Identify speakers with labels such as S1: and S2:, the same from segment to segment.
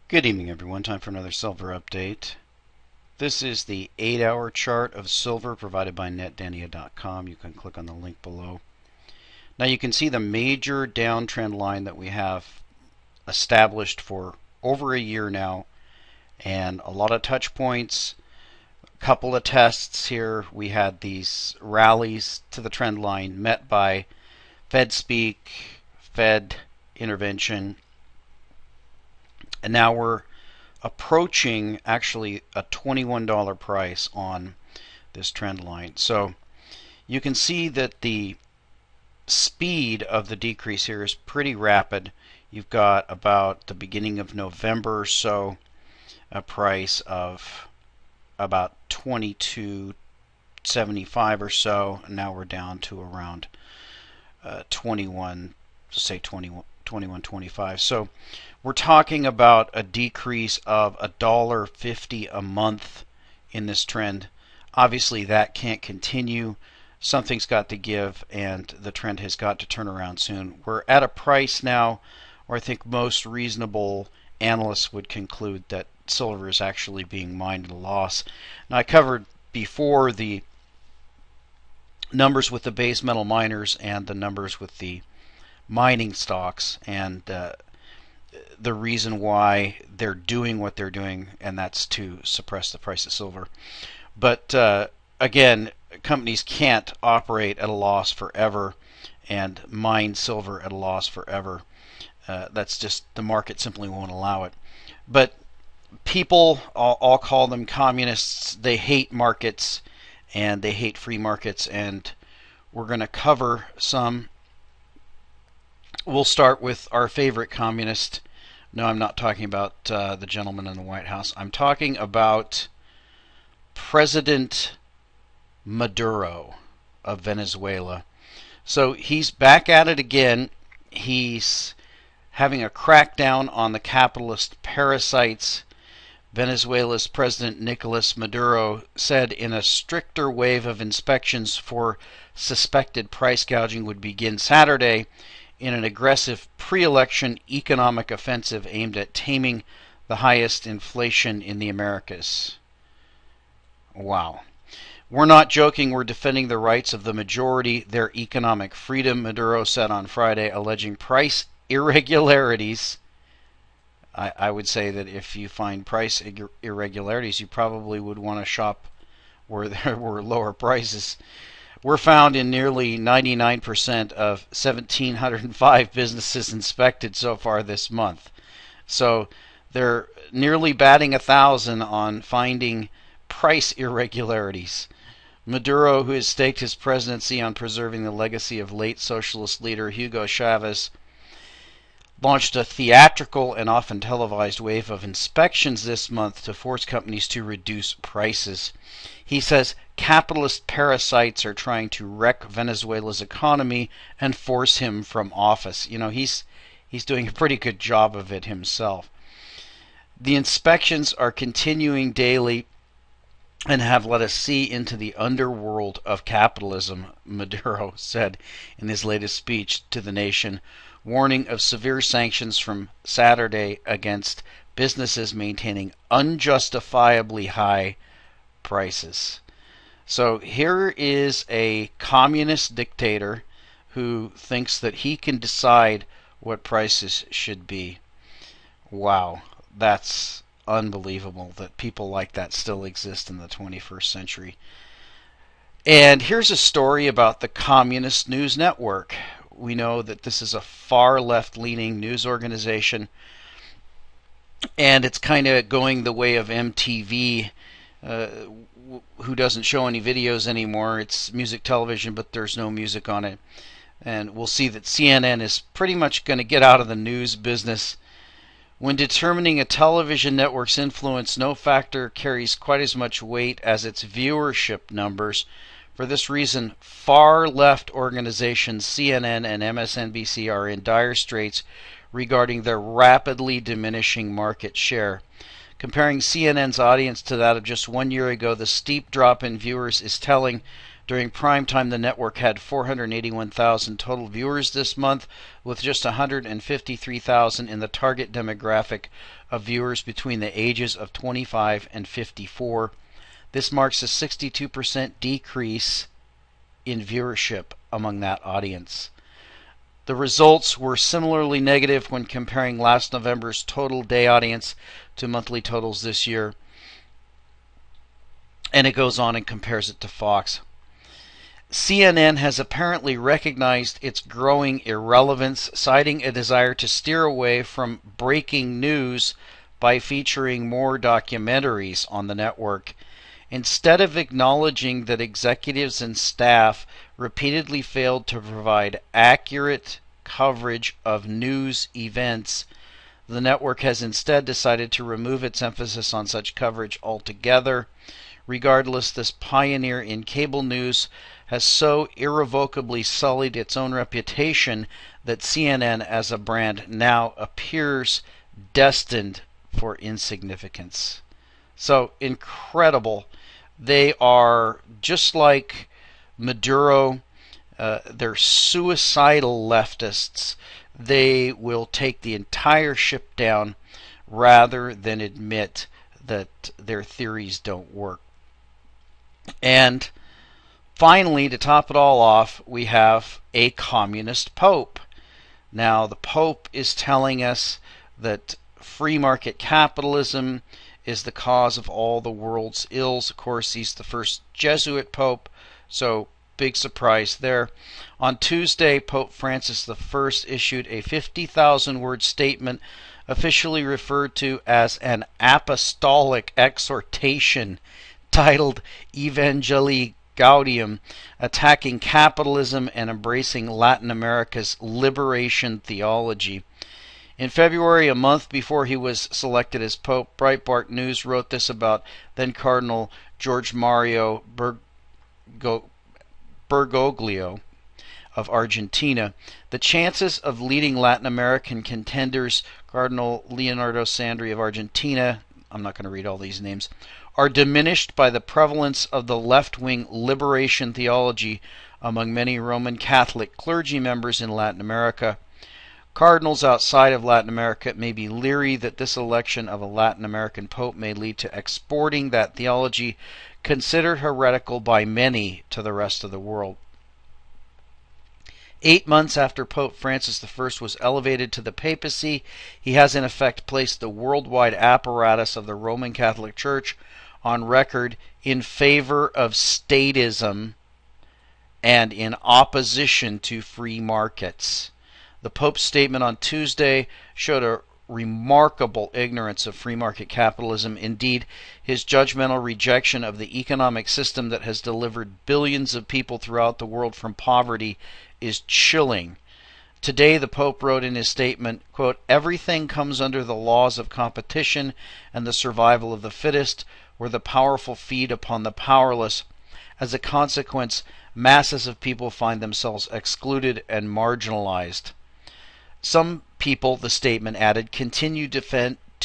S1: Good evening, everyone. Time for another silver update. This is the 8-hour chart of silver provided by netdania.com. You can click on the link below. Now you can see the major downtrend line that we have established for over a year now, and a lot of touch points, a couple of tests here. We had these rallies to the trend line met by Fed speak, Fed intervention, and now we're approaching actually a $21 price on this trend line. So you can see that the speed of the decrease here is pretty rapid. You've got about the beginning of November or so a price of about 22.75 or so, and now we're down to around 21, say 21.25. So we're talking about a decrease of $1.50 a month in this trend. Obviously that can't continue. Something's got to give, and the trend has got to turn around soon. We're at a price now where I think most reasonable analysts would conclude that silver is actually being mined at a loss. Now, I covered before the numbers with the base metal miners and the numbers with the mining stocks, and the reason why they're doing what they're doing, and that's to suppress the price of silver. But again, companies can't operate at a loss forever and mine silver at a loss forever. That's just, the market simply won't allow it. But people, I'll call them communists, they hate markets and they hate free markets, and we're going to cover some. We'll start with our favorite communist. No, I'm not talking about the gentleman in the White House. I'm talking about President Maduro of Venezuela. So he's back at it again. He's having a crackdown on the capitalist parasites. Venezuela's President Nicolas Maduro said in a stricter wave of inspections for suspected price gouging would begin Saturday in an aggressive pre-election economic offensive aimed at taming the highest inflation in the Americas. Wow. We're not joking, we're defending the rights of the majority, their economic freedom, Maduro said on Friday, alleging price irregularities. I would say that if you find price irregularities, you probably would want to shop where there were lower prices. Were found in nearly 99% of 1,705 businesses inspected so far this month. So they're nearly batting 1,000 on finding price irregularities. Maduro, who has staked his presidency on preserving the legacy of late socialist leader Hugo Chavez, launched a theatrical and often televised wave of inspections this month to force companies to reduce prices. He says capitalist parasites are trying to wreck Venezuela's economy and force him from office. You know, he's doing a pretty good job of it himself. The inspections are continuing daily and have let us see into the underworld of capitalism, Maduro said in his latest speech to the nation, warning of severe sanctions from Saturday against businesses maintaining unjustifiably high prices. So here is a communist dictator who thinks that he can decide what prices should be. Wow, that's unbelievable that people like that still exist in the 21st century. And here's a story about the Communist News Network. We know that this is a far left-leaning news organization, and it's kind of going the way of MTV, who doesn't show any videos anymore. It's music television, but there's no music on it. And we'll see that CNN is pretty much going to get out of the news business. When determining a television network's influence, no factor carries quite as much weight as its viewership numbers. For this reason, far-left organizations CNN and MSNBC are in dire straits regarding their rapidly diminishing market share. Comparing CNN's audience to that of just 1 year ago, the steep drop in viewers is telling. During prime time, the network had 481,000 total viewers this month, with just 153,000 in the target demographic of viewers between the ages of 25 and 54. This marks a 62% decrease in viewership among that audience. The results were similarly negative when comparing last November's total day audience to monthly totals this year. And it goes on and compares it to Fox. CNN has apparently recognized its growing irrelevance, citing a desire to steer away from breaking news by featuring more documentaries on the network. Instead of acknowledging that executives and staff repeatedly failed to provide accurate coverage of news events, the network has instead decided to remove its emphasis on such coverage altogether. Regardless, this pioneer in cable news has so irrevocably sullied its own reputation that CNN as a brand now appears destined for insignificance. So incredible. They are just like Maduro. They're suicidal leftists. They will take the entire ship down rather than admit that their theories don't work. And finally, to top it all off, we have a communist pope. Now, the pope is telling us that free market capitalism is the cause of all the world's ills. Of course, he's the first Jesuit pope, so big surprise there. On Tuesday, Pope Francis I issued a 50,000-word statement officially referred to as an apostolic exhortation titled Evangelii Gaudium, attacking capitalism and embracing Latin America's liberation theology. In February, a month before he was selected as Pope, Breitbart News wrote this about then Cardinal George Mario Bergoglio of Argentina. The chances of leading Latin American contenders, Cardinal Leonardo Sandri of Argentina, I'm not going to read all these names, are diminished by the prevalence of the left-wing liberation theology among many Roman Catholic clergy members in Latin America. Cardinals outside of Latin America may be leery that this election of a Latin American pope may lead to exporting that theology, considered heretical by many, to the rest of the world. 8 months after Pope Francis I was elevated to the papacy, he has in effect placed the worldwide apparatus of the Roman Catholic Church on record in favor of statism and in opposition to free markets. The Pope's statement on Tuesday showed a remarkable ignorance of free market capitalism. Indeed, his judgmental rejection of the economic system that has delivered billions of people throughout the world from poverty is chilling. Today, the Pope wrote in his statement, quote, "Everything comes under the laws of competition and the survival of the fittest, where the powerful feed upon the powerless. As a consequence, masses of people find themselves excluded and marginalized." Some people, the statement added, continue to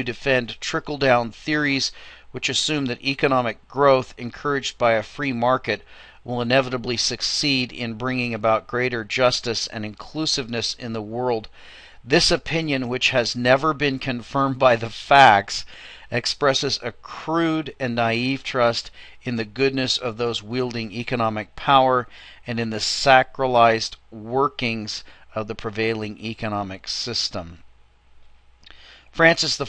S1: defend trickle-down theories which assume that economic growth encouraged by a free market will inevitably succeed in bringing about greater justice and inclusiveness in the world. This opinion, which has never been confirmed by the facts, expresses a crude and naive trust in the goodness of those wielding economic power and in the sacralized workings of the prevailing economic system. Francis I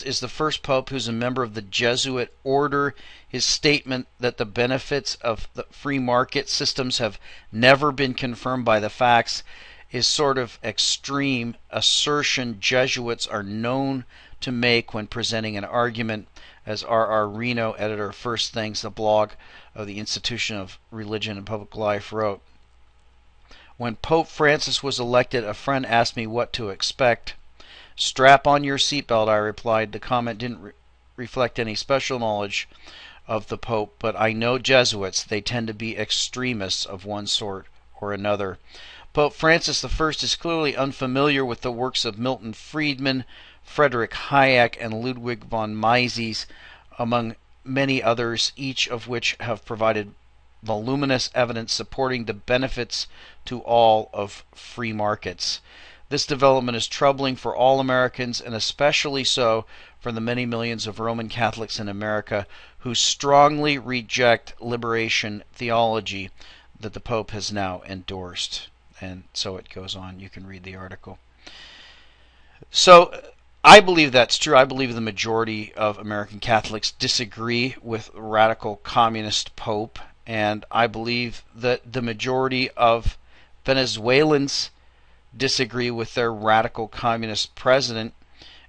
S1: is the first pope who's a member of the Jesuit order. His statement that the benefits of the free market systems have never been confirmed by the facts is sort of extreme assertion Jesuits are known to make when presenting an argument, as R.R. Reno, editor of First Things, the blog of the Institution of Religion and Public Life, wrote, "When Pope Francis was elected, a friend asked me what to expect. 'Strap on your seatbelt,' I replied. The comment didn't reflect any special knowledge of the Pope, but I know Jesuits. They tend to be extremists of one sort or another." Pope Francis I is clearly unfamiliar with the works of Milton Friedman, Friedrich Hayek, and Ludwig von Mises, among many others, each of which have provided voluminous evidence supporting the benefits to all of free markets. This development is troubling for all Americans, and especially so for the many millions of Roman Catholics in America who strongly reject liberation theology that the Pope has now endorsed. And so it goes on. You can read the article. So I believe that's true. I believe the majority of American Catholics disagree with radical communist Pope, and I believe that the majority of Venezuelans disagree with their radical communist president,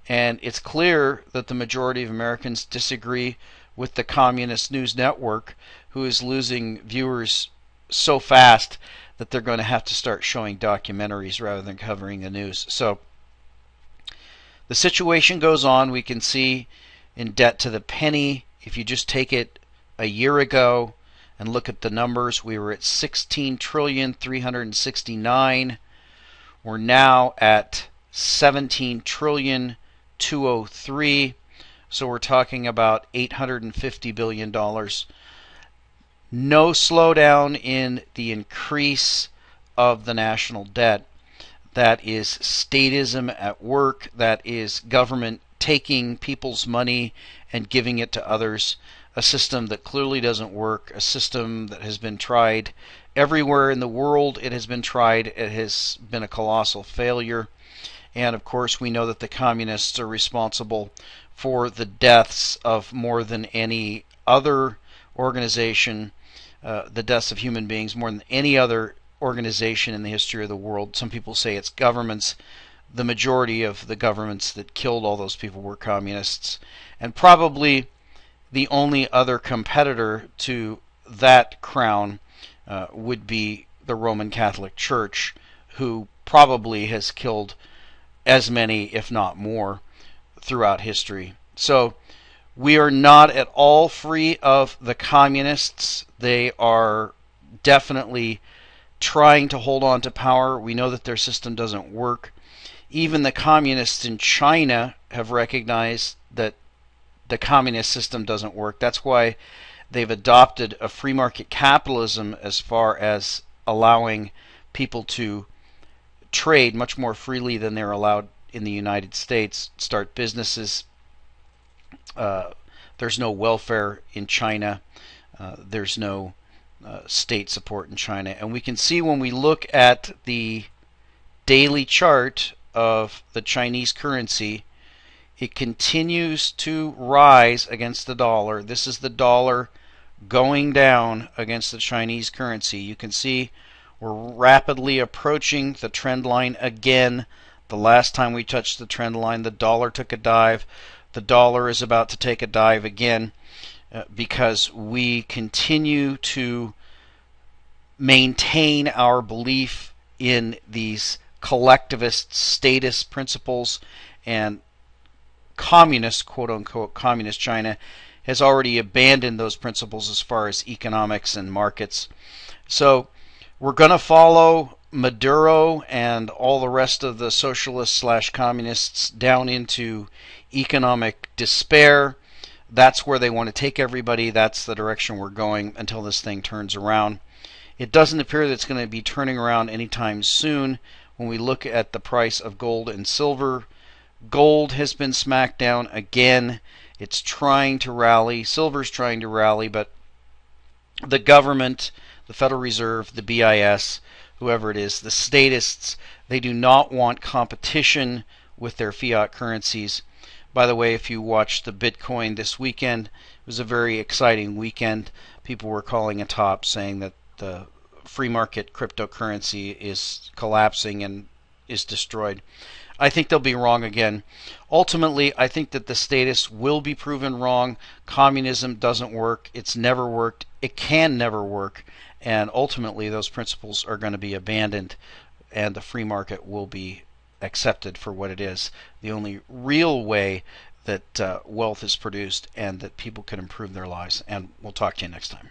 S1: and it's clear that the majority of Americans disagree with the communist news network, who is losing viewers so fast that they're going to have to start showing documentaries rather than covering the news. So the situation goes on. We can see in debt to the penny, if you just take it a year ago and look at the numbers, we were at 16,369,000,000. We're now at 17,203,000,000. So we're talking about $850 billion. No slowdown in the increase of the national debt. That is statism at work. That is government taking people's money and giving it to others. A system that clearly doesn't work. A system that has been tried everywhere in the world. It has been tried. It has been a colossal failure. And of course, we know that the communists are responsible for the deaths of more than any other organization, the deaths of human beings more than any other organization in the history of the world. Some people say it's governments. The majority of the governments that killed all those people were communists. And probably the only other competitor to that crown would be the Roman Catholic Church, who probably has killed as many, if not more, throughout history. So we are not at all free of the communists. They are definitely trying to hold on to power. We know that their system doesn't work. Even the communists in China have recognized that the communist system doesn't work. That's why they've adopted a free market capitalism as far as allowing people to trade much more freely than they're allowed in the United States, start businesses. There's no welfare in China. There's no state support in China. And we can see when we look at the daily chart of the Chinese currency, it continues to rise against the dollar. This is the dollar going down against the Chinese currency. You can see we're rapidly approaching the trend line again. The last time we touched the trend line, the dollar took a dive. The dollar is about to take a dive again because we continue to maintain our belief in these collectivist statist principles, and communist, quote-unquote, communist China has already abandoned those principles as far as economics and markets. So we're going to follow Maduro and all the rest of the socialists / communists down into economic despair. That's where they want to take everybody. That's the direction we're going until this thing turns around. It doesn't appear that it's going to be turning around anytime soon. When we look at the price of gold and silver, gold has been smacked down again. It's trying to rally. Silver's trying to rally, but the government, the Federal Reserve, the BIS, whoever it is, the statists, they do not want competition with their fiat currencies. By the way, if you watched the Bitcoin this weekend, it was a very exciting weekend. People were calling a top, saying that the free market cryptocurrency is collapsing and is destroyed. I think they'll be wrong again. Ultimately, I think that the statists will be proven wrong. Communism doesn't work. It's never worked. It can never work. And ultimately, those principles are going to be abandoned, and the free market will be accepted for what it is. The only real way that wealth is produced and that people can improve their lives. And we'll talk to you next time.